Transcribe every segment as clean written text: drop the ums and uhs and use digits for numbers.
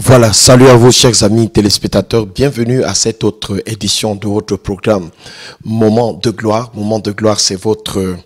Voilà, salut à vous chers amis téléspectateurs, bienvenue à cette autre édition de votre programme Moment de gloire. Moment de gloire, c'est votre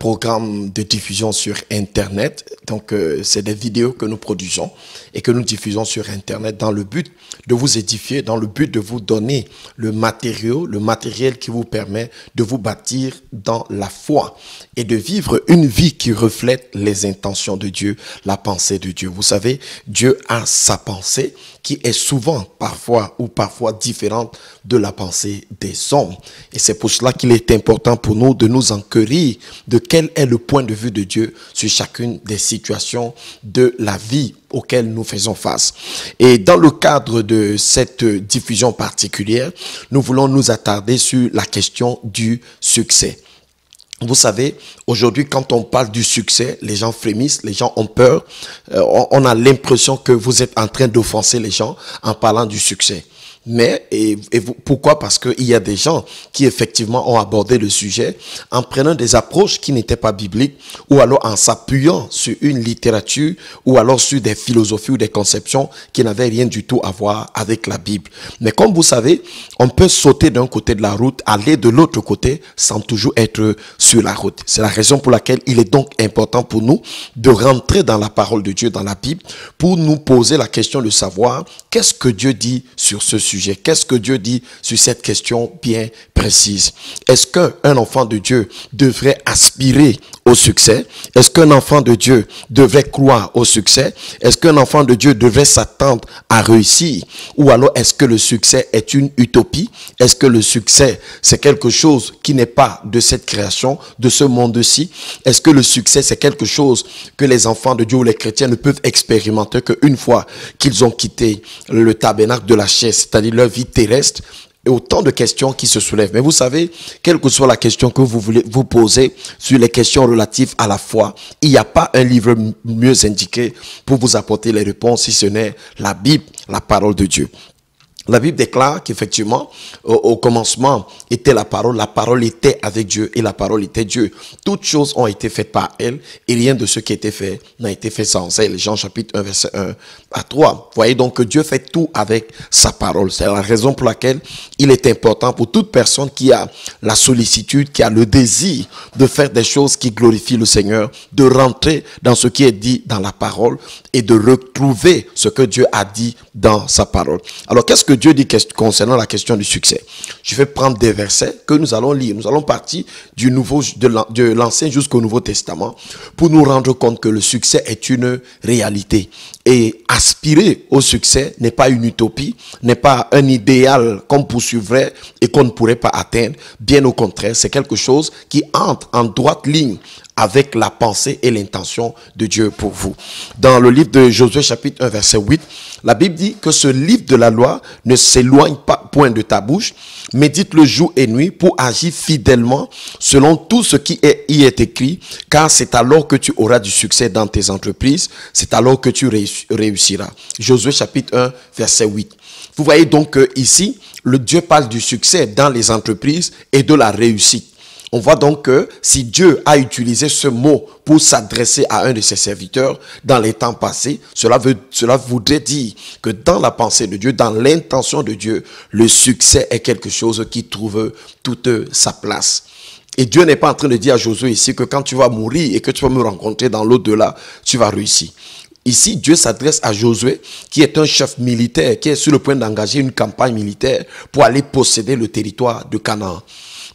programme de diffusion sur Internet. Donc, c'est des vidéos que nous produisons et que nous diffusons sur Internet dans le but de vous édifier, dans le but de vous donner le matériel qui vous permet de vous bâtir dans la foi et de vivre une vie qui reflète les intentions de Dieu, la pensée de Dieu. Vous savez, Dieu a sa pensée qui est souvent, parfois différente de la pensée des hommes. Et c'est pour cela qu'il est important pour nous de nous enquérir de quel est le point de vue de Dieu sur chacune des situations de la vie auxquelles nous faisons face. Et dans le cadre de cette diffusion particulière, nous voulons nous attarder sur la question du succès. Vous savez, aujourd'hui, quand on parle du succès, les gens frémissent, les gens ont peur. On a l'impression que vous êtes en train d'offenser les gens en parlant du succès. Mais, pourquoi? Parce qu'il y a des gens qui effectivement ont abordé le sujet en prenant des approches qui n'étaient pas bibliques ou alors en s'appuyant sur une littérature ou alors sur des philosophies ou des conceptions qui n'avaient rien du tout à voir avec la Bible. Mais comme vous savez, on peut sauter d'un côté de la route, aller de l'autre côté sans toujours être sur la route. C'est la raison pour laquelle il est donc important pour nous de rentrer dans la parole de Dieu, dans la Bible, pour nous poser la question de savoir qu'est-ce que Dieu dit sur ce sujet. Qu'est-ce que Dieu dit sur cette question bien précise? Est-ce qu'un enfant de Dieu devrait aspirer au succès? Est-ce qu'un enfant de Dieu devrait croire au succès? Est-ce qu'un enfant de Dieu devrait s'attendre à réussir? Ou alors est-ce que le succès est une utopie? Est-ce que le succès c'est quelque chose qui n'est pas de cette création, de ce monde-ci? Est-ce que le succès c'est quelque chose que les enfants de Dieu ou les chrétiens ne peuvent expérimenter qu'une fois qu'ils ont quitté le tabernacle de la chair, c'est-à-dire leur vie terrestre? Et autant de questions qui se soulèvent. Mais vous savez, quelle que soit la question que vous voulez vous poser sur les questions relatives à la foi, il n'y a pas un livre mieux indiqué pour vous apporter les réponses si ce n'est la Bible, la parole de Dieu. La Bible déclare qu'effectivement, au commencement était la parole était avec Dieu et la parole était Dieu. Toutes choses ont été faites par elle et rien de ce qui a été fait n'a été fait sans elle. Jean chapitre 1, verset 1 à 3. Vous voyez donc que Dieu fait tout avec sa parole. C'est la raison pour laquelle il est important pour toute personne qui a la sollicitude, qui a le désir de faire des choses qui glorifient le Seigneur, de rentrer dans ce qui est dit dans la parole et de retrouver ce que Dieu a dit dans sa parole. Alors, qu'est-ce que Dieu dit concernant la question du succès? Je vais prendre des versets que nous allons lire. Nous allons partir de l'Ancien jusqu'au Nouveau Testament pour nous rendre compte que le succès est une réalité. Et aspirer au succès n'est pas une utopie, n'est pas un idéal qu'on poursuivrait et qu'on ne pourrait pas atteindre. Bien au contraire, c'est quelque chose qui entre en droite ligne avec la pensée et l'intention de Dieu pour vous. Dans le livre de Josué chapitre 1 verset 8, la Bible dit que ce livre de la loi ne s'éloigne pas point de ta bouche, médite-le jour et nuit pour agir fidèlement selon tout ce qui y est écrit, car c'est alors que tu auras du succès dans tes entreprises, c'est alors que tu réussiras. Josué chapitre 1 verset 8. Vous voyez donc que ici, le Dieu parle du succès dans les entreprises et de la réussite. On voit donc que si Dieu a utilisé ce mot pour s'adresser à un de ses serviteurs dans les temps passés, cela voudrait dire que dans la pensée de Dieu, dans l'intention de Dieu, le succès est quelque chose qui trouve toute sa place. Et Dieu n'est pas en train de dire à Josué ici que quand tu vas mourir et que tu vas me rencontrer dans l'au-delà, tu vas réussir. Ici, Dieu s'adresse à Josué, qui est un chef militaire, qui est sur le point d'engager une campagne militaire pour aller posséder le territoire de Canaan.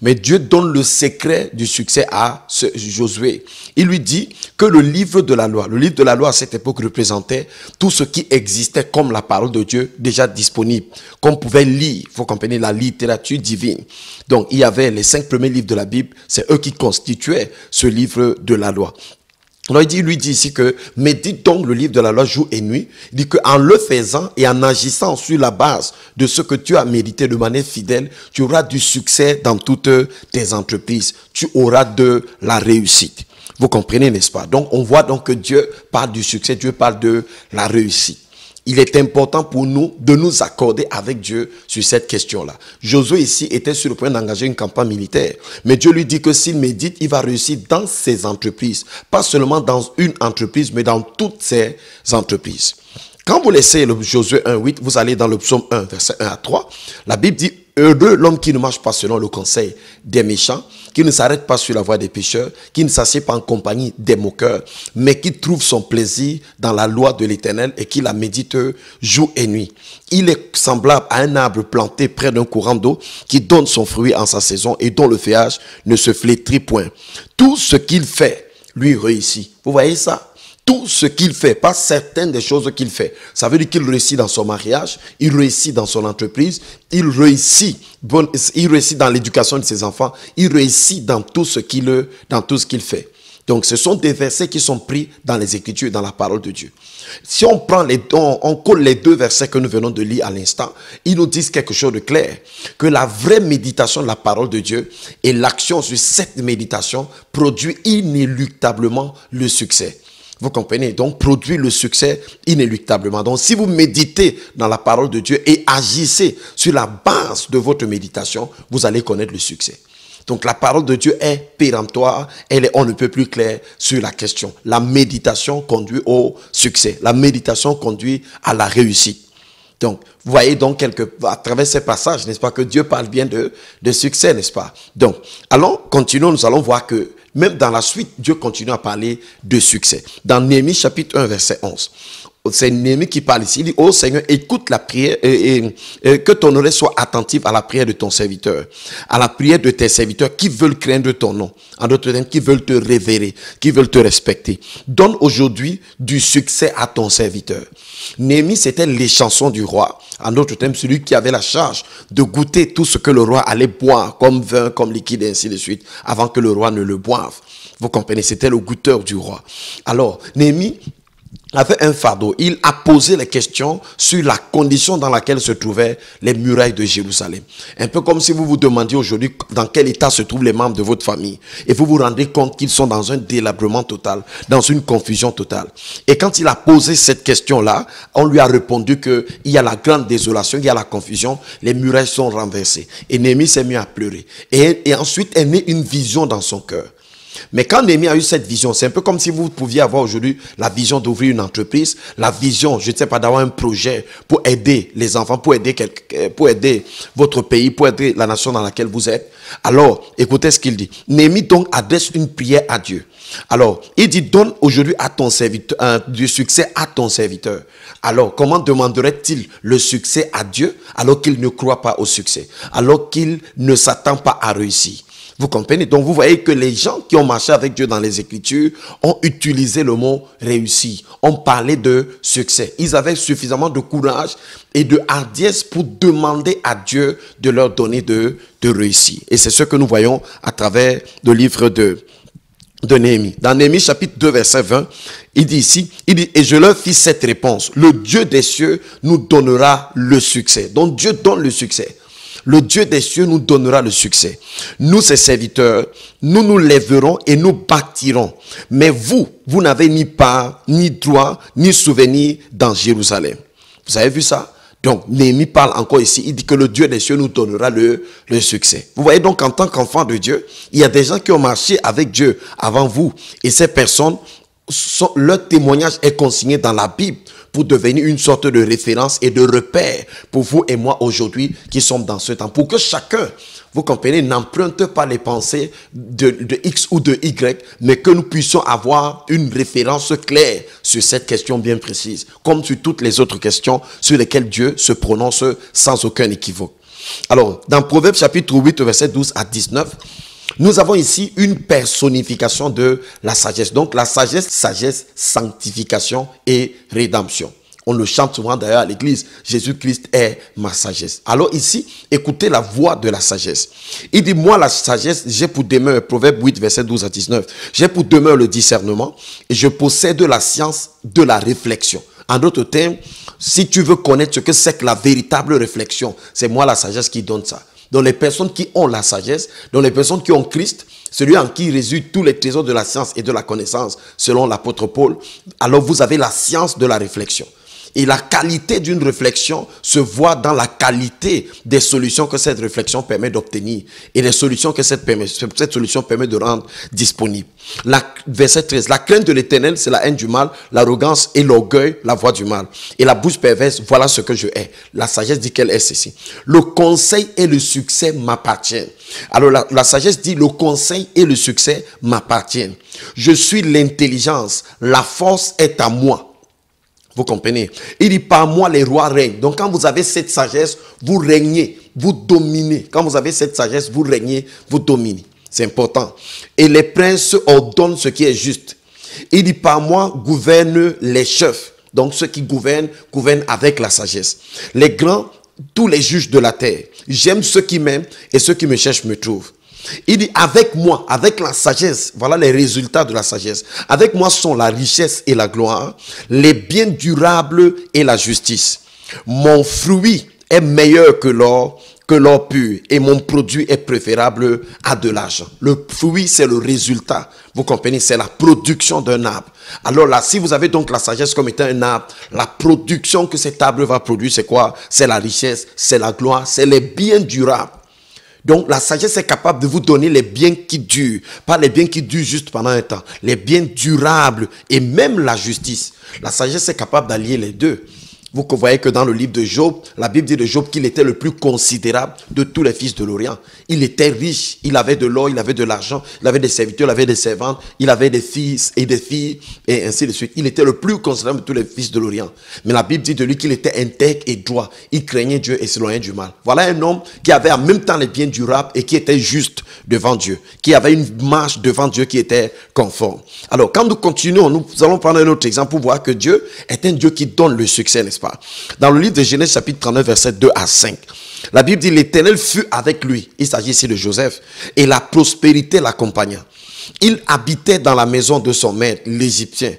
Mais Dieu donne le secret du succès à Josué. Il lui dit que le livre de la loi à cette époque représentait tout ce qui existait comme la parole de Dieu déjà disponible, qu'on pouvait lire. Il faut comprendre la littérature divine. Donc il y avait les 5 premiers livres de la Bible, c'est eux qui constituaient ce livre de la loi. Alors il lui dit ici que médite donc le livre de la loi jour et nuit. Il dit qu'en le faisant et en agissant sur la base de ce que tu as médité de manière fidèle, tu auras du succès dans toutes tes entreprises. Tu auras de la réussite. Vous comprenez, n'est-ce pas? Donc on voit donc que Dieu parle du succès, Dieu parle de la réussite. Il est important pour nous de nous accorder avec Dieu sur cette question-là. Josué ici était sur le point d'engager une campagne militaire. Mais Dieu lui dit que s'il médite, il va réussir dans ses entreprises. Pas seulement dans une entreprise, mais dans toutes ses entreprises. Quand vous laissez le Josué 1:8, vous allez dans le psaume 1, verset 1 à 3. La Bible dit, heureux l'homme qui ne marche pas selon le conseil des méchants, qui ne s'arrête pas sur la voie des pécheurs, qui ne s'assied pas en compagnie des moqueurs, mais qui trouve son plaisir dans la loi de l'Éternel et qui la médite jour et nuit. Il est semblable à un arbre planté près d'un courant d'eau qui donne son fruit en sa saison et dont le feuillage ne se flétrit point. Tout ce qu'il fait, lui réussit. Vous voyez ça? Tout ce qu'il fait, pas certaines des choses qu'il fait. Ça veut dire qu'il réussit dans son mariage, il réussit dans son entreprise, il réussit dans l'éducation de ses enfants, il réussit dans tout ce qu'il fait. Donc, ce sont des versets qui sont pris dans les Écritures, dans la parole de Dieu. Si on prend on colle les deux versets que nous venons de lire à l'instant, ils nous disent quelque chose de clair, que la vraie méditation de la parole de Dieu et l'action sur cette méditation produit inéluctablement le succès. Vous comprenez? Donc, produit le succès inéluctablement. Donc, si vous méditez dans la parole de Dieu et agissez sur la base de votre méditation, vous allez connaître le succès. Donc, la parole de Dieu est péremptoire, elle est on ne peut plus clair sur la question. La méditation conduit au succès. La méditation conduit à la réussite. Donc, vous voyez donc à travers ces passages, n'est-ce pas, que Dieu parle bien de succès, n'est-ce pas? Donc, allons, continuons, nous allons voir que même dans la suite, Dieu continue à parler de succès. Dans Néhémie chapitre 1, verset 11, c'est Néhémie qui parle ici. Il dit, ô Seigneur, écoute la prière et que ton oreille soit attentive à la prière de ton serviteur, à la prière de tes serviteurs qui veulent craindre ton nom. En d'autres termes, qui veulent te révérer, qui veulent te respecter. Donne aujourd'hui du succès à ton serviteur. Néhémie, c'était l'échanson du roi. En d'autres termes, celui qui avait la charge de goûter tout ce que le roi allait boire, comme vin, comme liquide, et ainsi de suite, avant que le roi ne le boive. Vous comprenez, c'était le goûteur du roi. Alors, Néhémie avait un fardeau. Il a posé les questions sur la condition dans laquelle se trouvaient les murailles de Jérusalem. Un peu comme si vous vous demandiez aujourd'hui dans quel état se trouvent les membres de votre famille. Et vous vous rendez compte qu'ils sont dans un délabrement total, dans une confusion totale. Et quand il a posé cette question-là, on lui a répondu qu'il y a la grande désolation, il y a la confusion, les murailles sont renversées. Et Néhémie s'est mis à pleurer. Et ensuite est née une vision dans son cœur. Mais quand Néhémie a eu cette vision, c'est un peu comme si vous pouviez avoir aujourd'hui la vision d'ouvrir une entreprise, la vision, je ne sais pas, d'avoir un projet pour aider les enfants, pour aider votre pays, pour aider la nation dans laquelle vous êtes. Alors, écoutez ce qu'il dit. Néhémie donc adresse une prière à Dieu. Alors, il dit, donne aujourd'hui à ton serviteur du succès à ton serviteur. Alors, comment demanderait-il le succès à Dieu alors qu'il ne croit pas au succès, alors qu'il ne s'attend pas à réussir? Vous comprenez? Donc, vous voyez que les gens qui ont marché avec Dieu dans les Écritures ont utilisé le mot réussi, ont parlé de succès. Ils avaient suffisamment de courage et de hardiesse pour demander à Dieu de leur donner de réussir. Et c'est ce que nous voyons à travers le livre de Néhémie. Dans Néhémie chapitre 2, verset 20, il dit ici, et je leur fis cette réponse, le Dieu des cieux nous donnera le succès. Donc, Dieu donne le succès. Le Dieu des cieux nous donnera le succès. Nous, ses serviteurs, nous nous lèverons et nous bâtirons. Mais vous n'avez ni part, ni droit, ni souvenir dans Jérusalem. Vous avez vu ça? Donc, Néhémie parle encore ici. Il dit que le Dieu des cieux nous donnera le succès. Vous voyez donc, en tant qu'enfant de Dieu, il y a des gens qui ont marché avec Dieu avant vous. Et ces personnes, leur témoignage est consigné dans la Bible pour devenir une sorte de référence et de repère pour vous et moi aujourd'hui qui sommes dans ce temps. Pour que chacun, vous comprenez, n'emprunte pas les pensées de X ou de Y, mais que nous puissions avoir une référence claire sur cette question bien précise, comme sur toutes les autres questions sur lesquelles Dieu se prononce sans aucun équivoque. Alors, dans Proverbes chapitre 8, verset 12 à 19, nous avons ici une personnification de la sagesse. Donc la sagesse, sanctification et rédemption. On le chante souvent d'ailleurs à l'église. Jésus-Christ est ma sagesse. Alors ici, écoutez la voix de la sagesse. Il dit, moi la sagesse, j'ai pour demeure, Proverbe 8, verset 12 à 19, j'ai pour demeure le discernement et je possède la science de la réflexion. En d'autres termes, si tu veux connaître ce que c'est que la véritable réflexion, c'est moi la sagesse qui donne ça. Donc les personnes qui ont la sagesse, donc les personnes qui ont Christ, celui en qui résident tous les trésors de la science et de la connaissance, selon l'apôtre Paul, alors vous avez la science de la réflexion. Et la qualité d'une réflexion se voit dans la qualité des solutions que cette réflexion permet d'obtenir et les solutions que cette solution permet de rendre disponibles. Verset 13, la crainte de l'Éternel, c'est la haine du mal, l'arrogance et l'orgueil, la voie du mal. Et la bouche perverse, voilà ce que je hais. La sagesse dit qu'elle est ceci. Le conseil et le succès m'appartiennent. Alors la sagesse dit, le conseil et le succès m'appartiennent. Je suis l'intelligence, la force est à moi. Vous comprenez? Il dit, par moi les rois règnent. Donc quand vous avez cette sagesse, vous régnez, vous dominez. Quand vous avez cette sagesse, vous régnez, vous dominez. C'est important. Et les princes ordonnent ce qui est juste. Il dit, par moi gouvernent les chefs. Donc ceux qui gouvernent avec la sagesse. Les grands, tous les juges de la terre. J'aime ceux qui m'aiment et ceux qui me cherchent me trouvent. Il dit, avec moi, avec la sagesse, voilà les résultats de la sagesse. Avec moi sont la richesse et la gloire, les biens durables et la justice. Mon fruit est meilleur que l'or pur, et mon produit est préférable à de l'argent. Le fruit, c'est le résultat. Vous comprenez, c'est la production d'un arbre. Alors là, si vous avez donc la sagesse comme étant un arbre, la production que cet arbre va produire, c'est quoi? C'est la richesse, c'est la gloire, c'est les biens durables. Donc la sagesse est capable de vous donner les biens qui durent. Pas les biens qui durent juste pendant un temps. Les biens durables et même la justice. La sagesse est capable d'allier les deux. Vous voyez que dans le livre de Job, la Bible dit de Job qu'il était le plus considérable de tous les fils de l'Orient. Il était riche, il avait de l'or, il avait de l'argent, il avait des serviteurs, il avait des servantes, il avait des fils et des filles, et ainsi de suite. Il était le plus considérable de tous les fils de l'Orient. Mais la Bible dit de lui qu'il était intègre et droit. Il craignait Dieu et s'éloignait du mal. Voilà un homme qui avait en même temps les biens durables et qui était juste devant Dieu, qui avait une marche devant Dieu qui était conforme. Alors, quand nous continuons, nous allons prendre un autre exemple pour voir que Dieu est un Dieu qui donne le succès, n'est-ce pas? Dans le livre de Genèse chapitre 39 verset 2 à 5, la Bible dit l'Éternel fut avec lui. Il s'agit ici de Joseph. Et la prospérité l'accompagna. Il habitait dans la maison de son maître, l'Égyptien.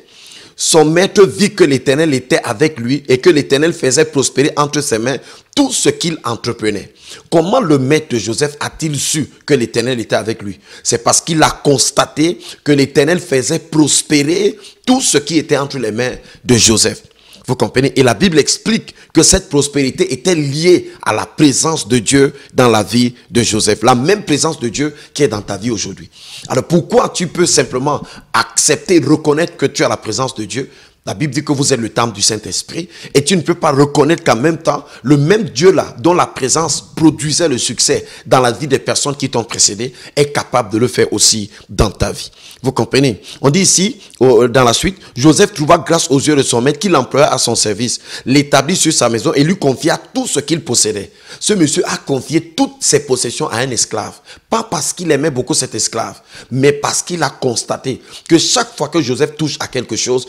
Son maître vit que l'Éternel était avec lui et que l'Éternel faisait prospérer entre ses mains tout ce qu'il entreprenait. Comment le maître de Joseph a-t-il su que l'Éternel était avec lui? C'est parce qu'il a constaté que l'Éternel faisait prospérer tout ce qui était entre les mains de Joseph. Vous comprenez? Et la Bible explique que cette prospérité était liée à la présence de Dieu dans la vie de Joseph. La même présence de Dieu qui est dans ta vie aujourd'hui. Alors pourquoi tu peux simplement accepter, reconnaître que tu as la présence de Dieu? La Bible dit que vous êtes le temple du Saint-Esprit et tu ne peux pas reconnaître qu'en même temps, le même Dieu-là, dont la présence produisait le succès dans la vie des personnes qui t'ont précédé, est capable de le faire aussi dans ta vie. Vous comprenez? On dit ici, dans la suite, Joseph trouva grâce aux yeux de son maître qui l'employa à son service, l'établit sur sa maison et lui confia tout ce qu'il possédait. Ce monsieur a confié toutes ses possessions à un esclave. Pas parce qu'il aimait beaucoup cet esclave, mais parce qu'il a constaté que chaque fois que Joseph touche à quelque chose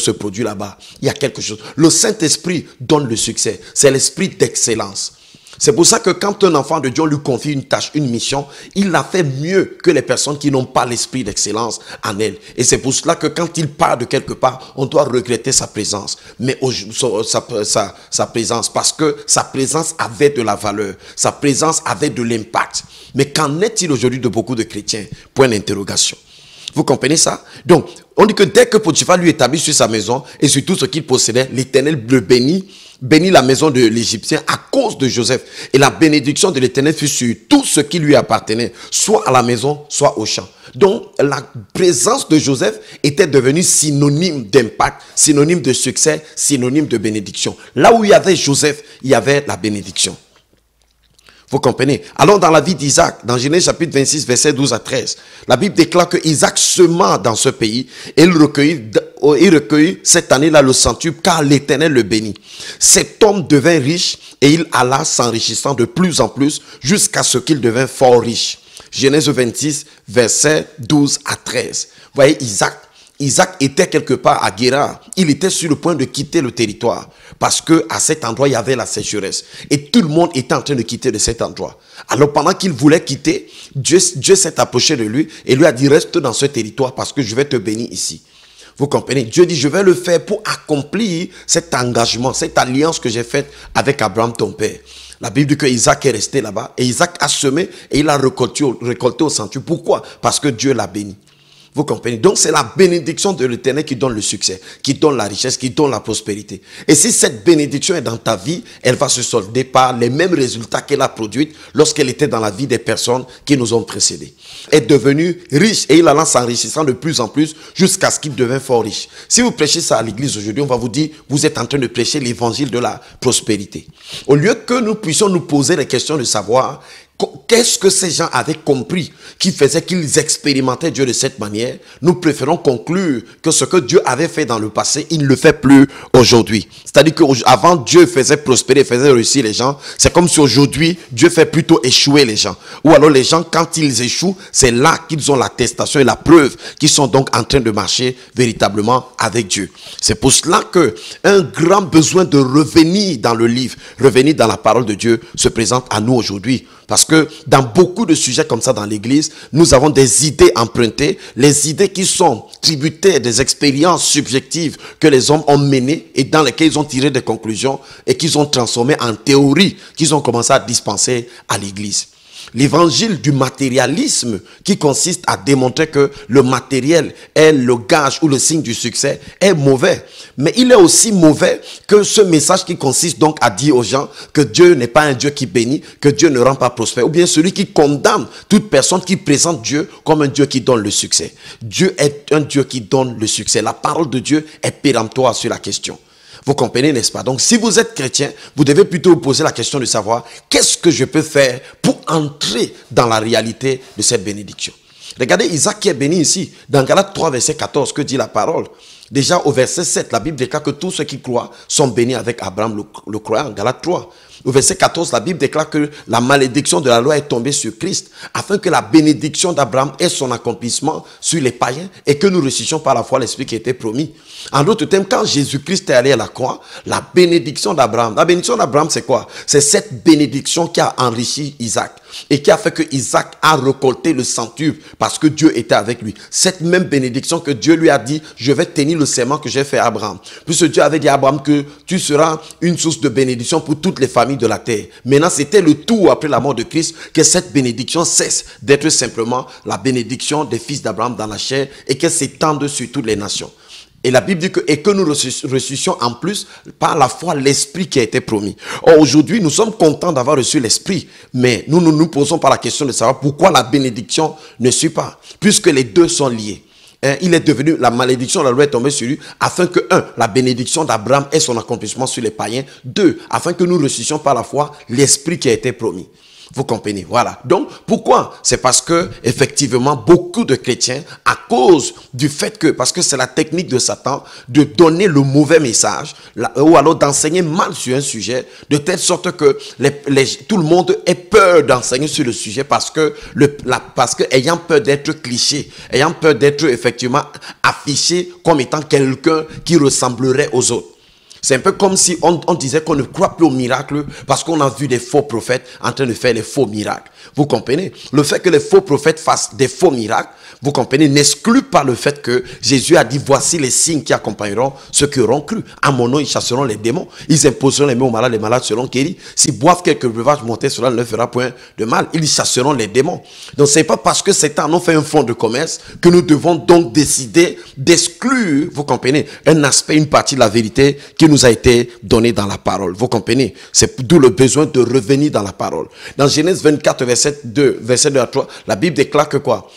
se produit là-bas. Il y a quelque chose. Le Saint-Esprit donne le succès. C'est l'esprit d'excellence. C'est pour ça que quand un enfant de Dieu lui confie une tâche, une mission, il la fait mieux que les personnes qui n'ont pas l'esprit d'excellence en elle. Et c'est pour cela que quand il part de quelque part, on doit regretter sa présence. Mais sa présence, parce que sa présence avait de la valeur. Sa présence avait de l'impact. Mais qu'en est-il aujourd'hui de beaucoup de chrétiens? Point d'interrogation. Vous comprenez ça? Donc, on dit que dès que Potiphar lui établit sur sa maison et sur tout ce qu'il possédait, l'Éternel le bénit la maison de l'Égyptien à cause de Joseph. Et la bénédiction de l'Éternel fut sur tout ce qui lui appartenait, soit à la maison, soit au champ. Donc, la présence de Joseph était devenue synonyme d'impact, synonyme de succès, synonyme de bénédiction. Là où il y avait Joseph, il y avait la bénédiction. Vous comprenez? Alors dans la vie d'Isaac, dans Genèse chapitre 26, verset 12 à 13, la Bible déclare que Isaac sema dans ce pays et il recueillit cette année-là le centuple car l'Éternel le bénit. Cet homme devint riche et il alla s'enrichissant de plus en plus jusqu'à ce qu'il devint fort riche. Genèse 26, verset 12 à 13. Vous voyez, Isaac était quelque part à Guérar. Il était sur le point de quitter le territoire parce que à cet endroit, il y avait la sécheresse. Et tout le monde était en train de quitter de cet endroit. Alors pendant qu'il voulait quitter, Dieu s'est approché de lui et lui a dit, reste dans ce territoire parce que je vais te bénir ici. Vous comprenez? Dieu dit, je vais le faire pour accomplir cet engagement, cette alliance que j'ai faite avec Abraham, ton père. La Bible dit que Isaac est resté là-bas et Isaac a semé et il a récolté au centuple. Pourquoi? Parce que Dieu l'a béni. Vous comprenez? Donc c'est la bénédiction de l'Éternel qui donne le succès, qui donne la richesse, qui donne la prospérité. Et si cette bénédiction est dans ta vie, elle va se solder par les mêmes résultats qu'elle a produits lorsqu'elle était dans la vie des personnes qui nous ont précédés. Elle est devenue riche et il alla s'enrichissant de plus en plus jusqu'à ce qu'il devienne fort riche. Si vous prêchez ça à l'église aujourd'hui, on va vous dire, vous êtes en train de prêcher l'évangile de la prospérité. Au lieu que nous puissions nous poser les questions de savoir qu'est-ce que ces gens avaient compris qui faisait qu'ils expérimentaient Dieu de cette manière, nous préférons conclure que ce que Dieu avait fait dans le passé, il ne le fait plus aujourd'hui. C'est-à-dire qu'avant Dieu faisait prospérer, faisait réussir les gens, c'est comme si aujourd'hui Dieu fait plutôt échouer les gens. Ou alors les gens, quand ils échouent, c'est là qu'ils ont l'attestation et la preuve qu'ils sont donc en train de marcher véritablement avec Dieu. C'est pour cela que un grand besoin de revenir dans le livre, revenir dans la parole de Dieu se présente à nous aujourd'hui. Parce que dans beaucoup de sujets comme ça dans l'église, nous avons des idées empruntées, les idées qui sont tributaires des expériences subjectives que les hommes ont menées et dans lesquelles ils ont tiré des conclusions et qu'ils ont transformées en théories qu'ils ont commencé à dispenser à l'église. L'évangile du matérialisme qui consiste à démontrer que le matériel est le gage ou le signe du succès est mauvais. Mais il est aussi mauvais que ce message qui consiste donc à dire aux gens que Dieu n'est pas un Dieu qui bénit, que Dieu ne rend pas prospère, ou bien celui qui condamne toute personne qui présente Dieu comme un Dieu qui donne le succès. Dieu est un Dieu qui donne le succès. La parole de Dieu est péremptoire sur la question. Vous comprenez, n'est-ce pas? Donc, si vous êtes chrétien, vous devez plutôt vous poser la question de savoir qu'est-ce que je peux faire pour entrer dans la réalité de cette bénédiction. Regardez Isaac qui est béni ici. Dans Galates 3, verset 14, que dit la parole? Déjà au verset 7, la Bible déclare que tous ceux qui croient sont bénis avec Abraham le croyant. Galates 3. Au verset 14, la Bible déclare que la malédiction de la loi est tombée sur Christ afin que la bénédiction d'Abraham ait son accomplissement sur les païens et que nous ressuscitions par la foi l'Esprit qui était promis. En d'autres termes, quand Jésus-Christ est allé à la croix, la bénédiction d'Abraham, c'est quoi? C'est cette bénédiction qui a enrichi Isaac et qui a fait que Isaac a récolté le centuple parce que Dieu était avec lui. Cette même bénédiction que Dieu lui a dit, je vais tenir le serment que j'ai fait à Abraham. Puisque Dieu avait dit à Abraham que tu seras une source de bénédiction pour toutes les familles de la terre. Maintenant, c'était le tour après la mort de Christ que cette bénédiction cesse d'être simplement la bénédiction des fils d'Abraham dans la chair et qu'elle s'étende sur toutes les nations. Et la Bible dit que nous ressuscitions en plus par la foi l'Esprit qui a été promis. Or, aujourd'hui, nous sommes contents d'avoir reçu l'Esprit, mais nous posons par la question de savoir pourquoi la bénédiction ne suit pas, puisque les deux sont liés. Il est devenu, la malédiction de la loi est tombée sur lui, afin que, la bénédiction d'Abraham ait son accomplissement sur les païens. 2, afin que nous ressuscitions par la foi l'Esprit qui a été promis. Vous comprenez? Voilà. Donc, pourquoi? C'est parce que, effectivement, beaucoup de chrétiens, à cause du fait que, parce que c'est la technique de Satan, de donner le mauvais message, ou alors d'enseigner mal sur un sujet, de telle sorte que tout le monde ait peur d'enseigner sur le sujet parce que ayant peur d'être cliché, ayant peur d'être, effectivement, affiché comme étant quelqu'un qui ressemblerait aux autres. C'est un peu comme si on disait qu'on ne croit plus au miracle parce qu'on a vu des faux prophètes en train de faire les faux miracles. Vous comprenez? Le fait que les faux prophètes fassent des faux miracles, vous comprenez, n'exclut pas le fait que Jésus a dit voici les signes qui accompagneront ceux qui auront cru. À mon nom, ils chasseront les démons. Ils imposeront les mains aux malades, les malades seront guéris. S'ils boivent quelques breuvages montés, cela ne leur fera point de mal. Ils chasseront les démons. Donc, ce n'est pas parce que Satan a fait un fonds de commerce que nous devons donc décider d'exclure, vous comprenez, un aspect, une partie de la vérité qui nous a été donnée dans la parole. Vous comprenez? C'est d'où le besoin de revenir dans la parole. Dans Genèse 24, verset 2 à 3, la Bible déclare que quoi?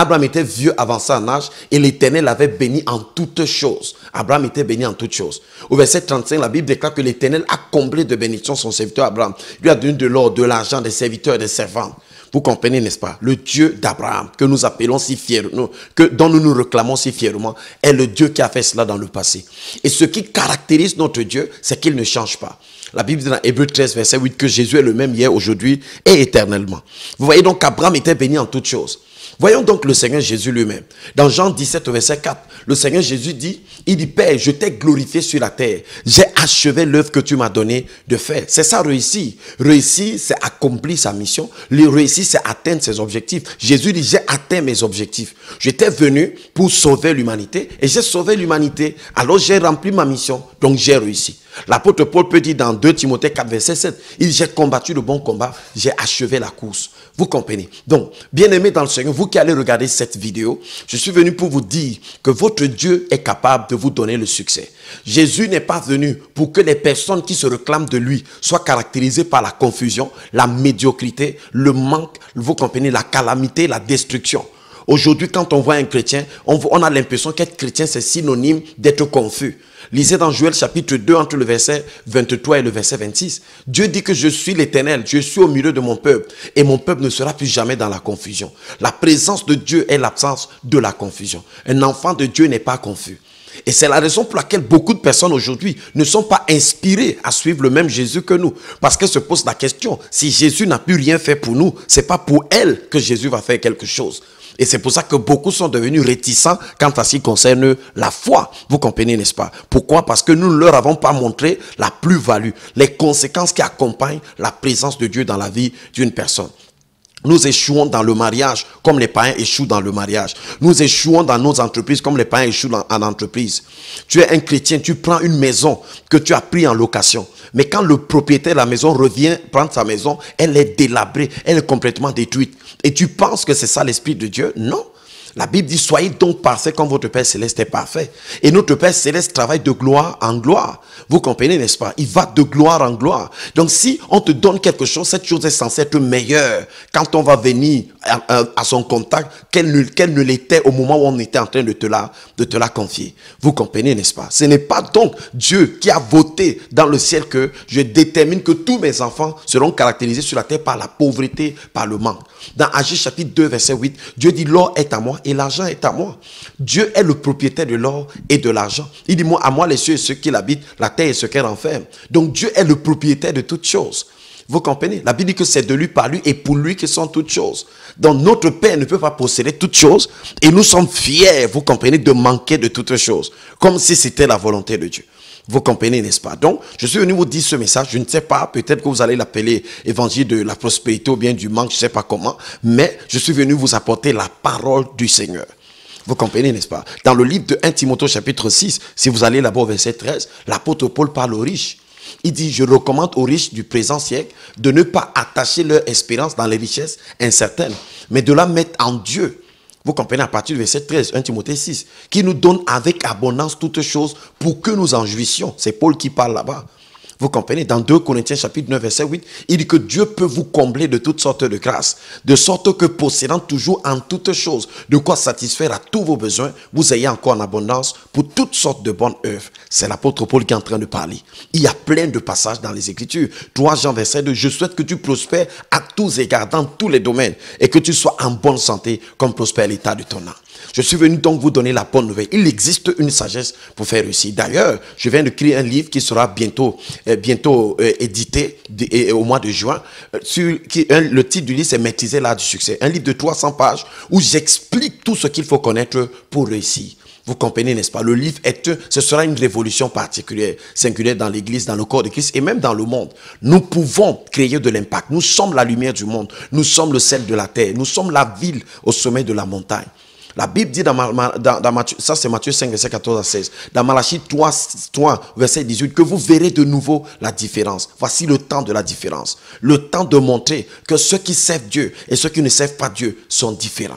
Abraham était vieux, avancé en âge, et l'Éternel l'avait béni en toutes choses. Abraham était béni en toutes choses. Au verset 35, la Bible déclare que l'Éternel a comblé de bénédictions son serviteur Abraham. Il lui a donné de l'or, de l'argent, des serviteurs et des servantes. Vous comprenez, n'est-ce pas? Le Dieu d'Abraham, que nous appelons si fièrement, dont nous nous réclamons si fièrement, est le Dieu qui a fait cela dans le passé. Et ce qui caractérise notre Dieu, c'est qu'il ne change pas. La Bible dit dans Hébreux 13, verset 8, que Jésus est le même hier, aujourd'hui et éternellement. Vous voyez donc qu'Abraham était béni en toutes choses. Voyons donc le Seigneur Jésus lui-même. Dans Jean 17, verset 4, le Seigneur Jésus dit, il dit, Père, je t'ai glorifié sur la terre. J'ai achevé l'œuvre que tu m'as donné de faire. C'est ça, réussir. Réussir, c'est accomplir sa mission. Réussir, c'est atteindre ses objectifs. Jésus dit, j'ai atteint mes objectifs. J'étais venu pour sauver l'humanité et j'ai sauvé l'humanité. Alors j'ai rempli ma mission. Donc j'ai réussi. L'apôtre Paul peut dire dans 2 Timothée 4, verset 7, il dit, j'ai combattu le bon combat, j'ai achevé la course. Vous comprenez? Donc, bien-aimés dans le Seigneur, vous qui allez regarder cette vidéo, je suis venu pour vous dire que votre Dieu est capable de vous donner le succès. Jésus n'est pas venu pour que les personnes qui se réclament de lui soient caractérisées par la confusion, la médiocrité, le manque, vous comprenez, la calamité, la destruction. Aujourd'hui, quand on voit un chrétien, on a l'impression qu'être chrétien, c'est synonyme d'être confus. Lisez dans Joël chapitre 2, entre le verset 23 et le verset 26. Dieu dit que je suis l'Éternel, je suis au milieu de mon peuple, et mon peuple ne sera plus jamais dans la confusion. La présence de Dieu est l'absence de la confusion. Un enfant de Dieu n'est pas confus. Et c'est la raison pour laquelle beaucoup de personnes aujourd'hui ne sont pas inspirées à suivre le même Jésus que nous. Parce qu'elles se posent la question, si Jésus n'a plus rien fait pour nous, c'est pas pour elles que Jésus va faire quelque chose. Et c'est pour ça que beaucoup sont devenus réticents quant à ce qui concerne la foi. Vous comprenez, n'est-ce pas? Pourquoi? Parce que nous ne leur avons pas montré la plus-value, les conséquences qui accompagnent la présence de Dieu dans la vie d'une personne. Nous échouons dans le mariage comme les païens échouent dans le mariage. Nous échouons dans nos entreprises comme les païens échouent en entreprise. Tu es un chrétien, tu prends une maison que tu as pris en location. Mais quand le propriétaire de la maison revient prendre sa maison, elle est délabrée, elle est complètement détruite. Et tu penses que c'est ça l'Esprit de Dieu? Non. La Bible dit, soyez donc parfaits comme votre Père Céleste est parfait. Et notre Père Céleste travaille de gloire en gloire. Vous comprenez, n'est-ce pas? Il va de gloire en gloire. Donc si on te donne quelque chose, cette chose est censée être meilleure quand on va venir à son contact qu'elle ne l'était au moment où on était en train de te la confier. Vous comprenez, n'est-ce pas? Ce n'est pas donc Dieu qui a voté dans le ciel que je détermine que tous mes enfants seront caractérisés sur la terre par la pauvreté, par le manque. Dans Agis chapitre 2, verset 8, Dieu dit, l'or est à moi et l'argent est à moi. Dieu est le propriétaire de l'or et de l'argent. Il dit, moi, à moi les cieux et ceux qui l'habitent, la terre et ce qu'elle renferme. Donc Dieu est le propriétaire de toutes choses. Vous comprenez? La Bible dit que c'est de lui, par lui et pour lui que sont toutes choses. Donc notre Père ne peut pas posséder toutes choses et nous sommes fiers, vous comprenez, de manquer de toutes choses. Comme si c'était la volonté de Dieu. Vous comprenez, n'est-ce pas? Donc, je suis venu vous dire ce message. Je ne sais pas, peut-être que vous allez l'appeler évangile de la prospérité ou bien du manque, je ne sais pas comment. Mais je suis venu vous apporter la parole du Seigneur. Vous comprenez, n'est-ce pas? Dans le livre de 1 Timothée chapitre 6, si vous allez là-bas au verset 13, l'apôtre Paul parle aux riches. Il dit, je recommande aux riches du présent siècle de ne pas attacher leur espérance dans les richesses incertaines, mais de la mettre en Dieu. Vous comprenez, à partir du verset 13, 1 Timothée 6, qui nous donne avec abondance toutes choses pour que nous en jouissions. C'est Paul qui parle là-bas. Vous comprenez, dans 2 Corinthiens chapitre 9, verset 8, il dit que Dieu peut vous combler de toutes sortes de grâces, de sorte que possédant toujours en toutes choses, de quoi satisfaire à tous vos besoins, vous ayez encore en abondance pour toutes sortes de bonnes œuvres. C'est l'apôtre Paul qui est en train de parler. Il y a plein de passages dans les Écritures. 3 Jean, verset 2, je souhaite que tu prospères à tous égards, dans tous les domaines, et que tu sois en bonne santé, comme prospère l'état de ton âme. Je suis venu donc vous donner la bonne nouvelle. Il existe une sagesse pour faire réussir. D'ailleurs, je viens de créer un livre qui sera bientôt édité au mois de juin. Le titre du livre, c'est Maîtriser l'art du succès. Un livre de 300 pages où j'explique tout ce qu'il faut connaître pour réussir. Vous comprenez, n'est-ce pas? Le livre ce sera une révolution particulière, singulière dans l'église, dans le corps de Christ et même dans le monde. Nous pouvons créer de l'impact. Nous sommes la lumière du monde. Nous sommes le sel de la terre. Nous sommes la ville au sommet de la montagne. La Bible dit dans Matthieu, ça c'est Matthieu 5, verset 14 à 16. Dans Malachie 3, verset 18, que vous verrez de nouveau la différence. Voici le temps de la différence. Le temps de montrer que ceux qui servent Dieu et ceux qui ne servent pas Dieu sont différents.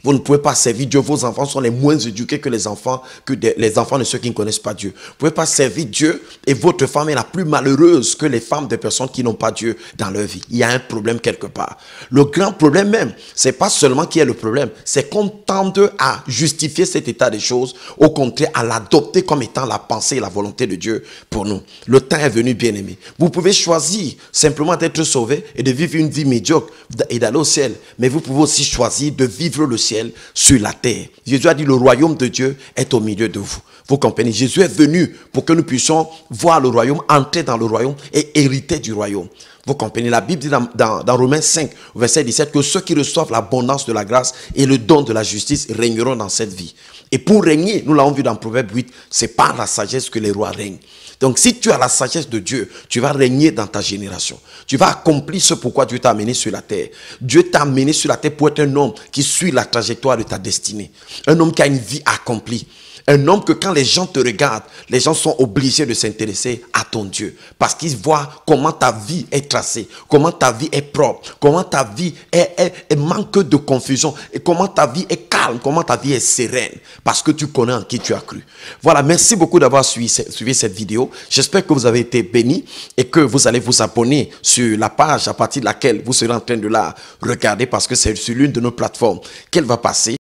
Vous ne pouvez pas servir Dieu. Vos enfants sont les moins éduqués que les enfants de ceux qui ne connaissent pas Dieu. Vous ne pouvez pas servir Dieu et votre femme est la plus malheureuse que les femmes des personnes qui n'ont pas Dieu dans leur vie. Il y a un problème quelque part. Le grand problème même, c'est pas seulement qu'il y a le problème, c'est qu'on tende à justifier cet état des choses, au contraire à l'adopter comme étant la pensée et la volonté de Dieu pour nous. Le temps est venu, bien aimé. Vous pouvez choisir simplement d'être sauvé et de vivre une vie médiocre et d'aller au ciel, mais vous pouvez aussi choisir de vivre le ciel sur la terre. Jésus a dit, le royaume de Dieu est au milieu de vous. Vous comprenez? Jésus est venu pour que nous puissions voir le royaume, entrer dans le royaume et hériter du royaume. Vous comprenez? La Bible dit dans Romains 5, verset 17, que ceux qui reçoivent l'abondance de la grâce et le don de la justice régneront dans cette vie. Et pour régner, nous l'avons vu dans Proverbe 8, c'est par la sagesse que les rois règnent. Donc si tu as la sagesse de Dieu, tu vas régner dans ta génération. Tu vas accomplir ce pourquoi Dieu t'a amené sur la terre. Dieu t'a amené sur la terre pour être un homme qui suit la trajectoire de ta destinée. Un homme qui a une vie accomplie. Un homme que quand les gens te regardent, les gens sont obligés de s'intéresser à ton Dieu. Parce qu'ils voient comment ta vie est tracée, comment ta vie est propre, comment ta vie est manque de confusion, et comment ta vie est calme, comment ta vie est sereine. Parce que tu connais en qui tu as cru. Voilà, merci beaucoup d'avoir suivi cette vidéo. J'espère que vous avez été bénis et que vous allez vous abonner sur la page à partir de laquelle vous serez en train de la regarder, parce que c'est sur l'une de nos plateformes qu'elle va passer.